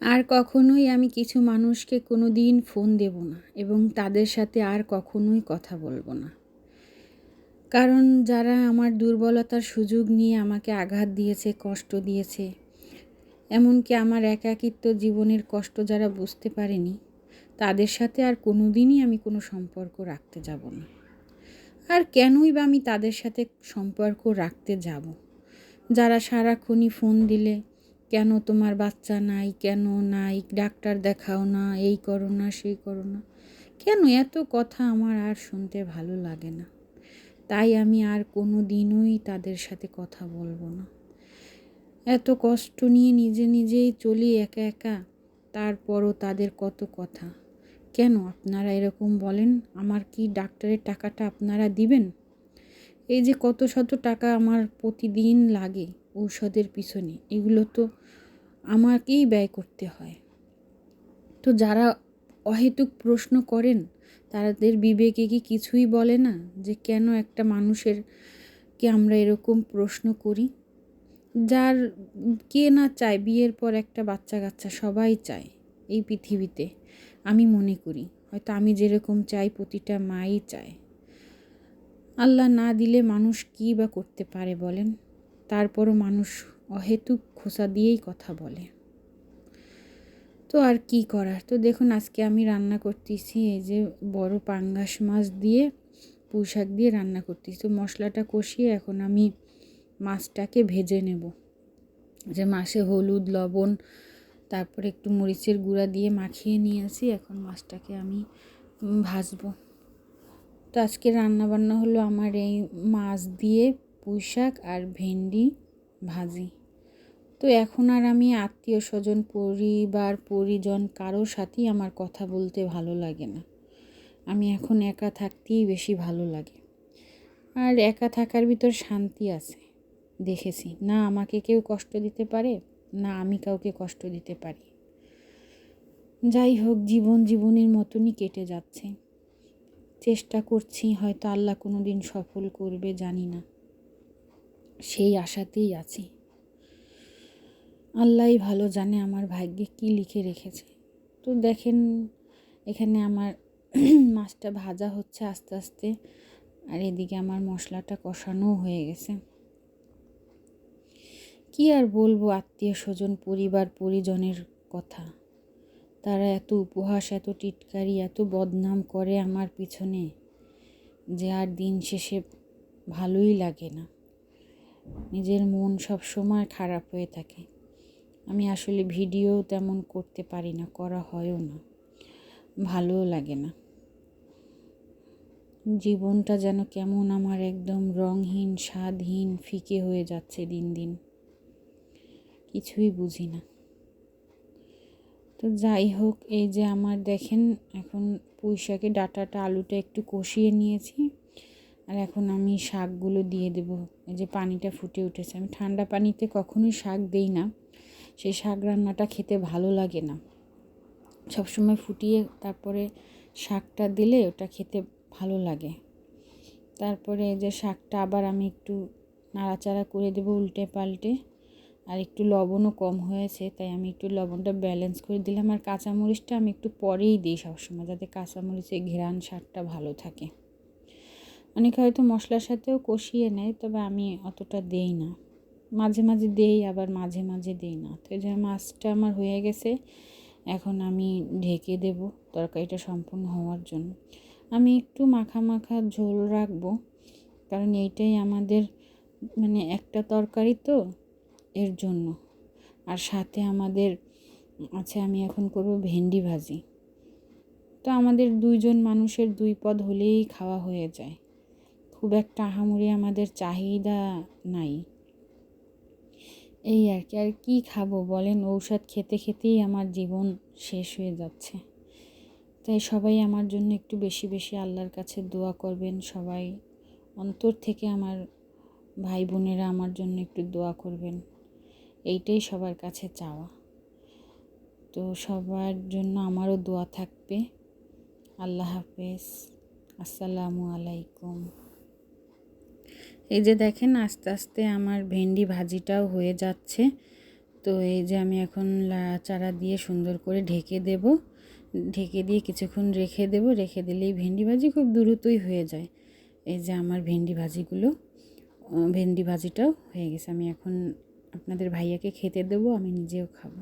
আর কখনোই আমি কিছু মানুষকে কোনো দিন ফোন দেব না এবং তাদের সাথে আর কখনোই কথা বলবো না। কারণ যারা আমার দুর্বলতার সুযোগ নিয়ে আমাকে আঘাত দিয়েছে, কষ্ট দিয়েছে, এমনকি আমার একাকিত্ব জীবনের কষ্ট যারা বুঝতে পারেনি, তাদের সাথে আর কোনো দিনই আমি কোনো সম্পর্ক রাখতে যাব না। আর কেনই বা আমি তাদের সাথে সম্পর্ক রাখতে যাব? যারা সারাক্ষণই ফোন দিলে, কেন তোমার বাচ্চা নাই, কেন নাই, ডাক্তার দেখাও না, এই করো না, সেই করো না, কেন এত কথা আমার আর শুনতে ভালো লাগে না। তাই আমি আর কোনো দিনই তাদের সাথে কথা বলবো না। এত কষ্ট নিয়ে নিজে নিজেই চলি একা একা, তারপরও তাদের কত কথা। কেন আপনারা এরকম বলেন? আমার কি ডাক্তারের টাকাটা আপনারা দিবেন? এই যে কত শত টাকা আমার প্রতিদিন লাগে ঔষধের পিছনে, এগুলো তো আমাকেই ব্যয় করতে হয়। তো যারা অহেতুক প্রশ্ন করেন, তাদের বিবেকে কি কিছুই বলে না যে কেন একটা মানুষের কে আমরা এরকম প্রশ্ন করি? যার কে না চায় বিয়ের পর একটা বাচ্চা কাচ্চা, সবাই চায় এই পৃথিবীতে। আমি মনে করি হয়তো আমি যেরকম চাই প্রতিটা মাই চায়। আল্লাহ না দিলে মানুষ কী বা করতে পারে বলেন? তারপরও মানুষ অহেতুক খোঁচা দিয়েই কথা বলে। তো আর কি করার। তো দেখুন আজকে আমি রান্না করতেছি এই যে বড় পাঙ্গাস মাছ দিয়ে পুঁই শাক দিয়ে রান্না করতেছি। তো মশলাটা কষিয়ে এখন আমি মাছটাকে ভেজে নেব। যে মাছে হলুদ, লবণ, তারপরে একটু মরিচের গুঁড়া দিয়ে মাখিয়ে নিয়েছি। এখন মাছটাকে আমি ভাজবো। তো আজকে রান্নাবান্না হলো আমার এই মাছ দিয়ে পুঁই শাক আর ভেন্ডি ভাজি। তো এখন আর আমি আত্মীয় স্বজন, পরিবার পরিজন কারোর সাথেই আমার কথা বলতে ভালো লাগে না। আমি এখন একা থাকতেই বেশি ভালো লাগে। আর একা থাকার ভিতর শান্তি আছে দেখেছি। না আমাকে কেউ কষ্ট দিতে পারে, না আমি কাউকে কষ্ট দিতে পারি। যাই হোক, জীবন জীবনের মতনই কেটে যাচ্ছে। চেষ্টা করছি, হয়তো আল্লাহ কোনো দিন সফল করবে জানি না, সেই আশাতেই আছি। আল্লাহই ভালো জানে আমার ভাগ্যে কি লিখে রেখেছে। তো দেখেন এখানে আমার মাছটা ভাজা হচ্ছে আস্তে আস্তে, আর এদিকে আমার মশলাটা কষানোও হয়ে গেছে। কি আর বলবো আত্মীয় স্বজন পরিবার পরিজনের কথা। তারা এত উপহাস, এত টিটকারি, এত বদনাম করে আমার পিছনে যে আর দিন শেষে ভালোই লাগে না। নিজের মন সব সময় খারাপ হয়ে থাকে। আমি আসলে ভিডিও তেমন করতে পারি না, করা হয়ও না, ভালোও লাগে না। জীবনটা যেন কেমন আমার একদম রঙহীন, স্বাদহীন, ফিকে হয়ে যাচ্ছে দিন দিন, কিছুই বুঝি না। তো যাই হোক, এই যে আমার দেখেন এখন পুঁই শাকের ডাঁটাটা আলুটা একটু কষিয়ে নিয়েছি, আর এখন আমি শাকগুলো দিয়ে দেবো। এই যে পানিটা ফুটে উঠেছে। আমি ঠান্ডা পানিতে কখনোই শাক দেই না, সেই শাক রান্নাটা খেতে ভালো লাগে না। সবসময় ফুটিয়ে তারপরে শাকটা দিলে ওটা খেতে ভালো লাগে। তারপরে এই যে শাকটা আবার আমি একটু নাড়াচাড়া করে দেবো উল্টে পাল্টে। আর একটু লবণও কম হয়েছে, তাই আমি একটু লবণটা ব্যালেন্স করে দিলাম। আর কাঁচামরিচটা আমি একটু পরেই দিই সবসময়, যাতে কাঁচামরিচের ঘ্রাণ স্বাদটা ভালো থাকে। অনেকে হয়তো মশলার সাথেও কষিয়ে নেয়, তবে আমি অতটা দেই না। মাঝে মাঝে দেই, আবার মাঝে মাঝে দেই না। তো এই যে মাছটা আমার হয়ে গেছে, এখন আমি ঢেকে দেব তরকারিটা সম্পূর্ণ হওয়ার জন্য। আমি একটু মাখা মাখা ঝোল রাখবো, কারণ এইটাই আমাদের মানে একটা তরকারি তো, এর জন্য। আর সাথে আমাদের আছে, আমি এখন করব ভেন্ডি ভাজি। তো আমাদের দুইজন মানুষের 2 পদ হলেই খাওয়া হয়ে যায়, খুব একটা আহামরি আমাদের চাহিদা নাই। এই আর কি। আর কি খাবো বলেন? ঔষধ খেতে খেতেই আমার জীবন শেষ হয়ে যাচ্ছে। তাই সবাই আমার জন্য একটু বেশি বেশি আল্লাহর কাছে দোয়া করবেন। সবাই অন্তর থেকে আমার ভাই বোনেরা আমার জন্য একটু দোয়া করবেন, এইটাই সবার কাছে চাওয়া। তো সবার জন্য আমারও দোয়া থাকবে। আল্লাহ হাফেজ, আসসালামু আলাইকুম। এই যে দেখেন আস্তে আস্তে আমার ভেন্ডি ভাজিটাও হয়ে যাচ্ছে। তো এই যে আমি এখন চারা দিয়ে সুন্দর করে ঢেকে দেব, ঢেকে দিয়ে কিছুক্ষণ রেখে দেব। রেখে দিলেই ভেন্ডি ভাজি খুব দ্রুতই হয়ে যায়। এই যে আমার ভেন্ডি ভাজিটাও হয়ে গেছে। আমি এখন আপনাদের ভাইয়াকে খেতে দেবো, আমি নিজেও খাবো।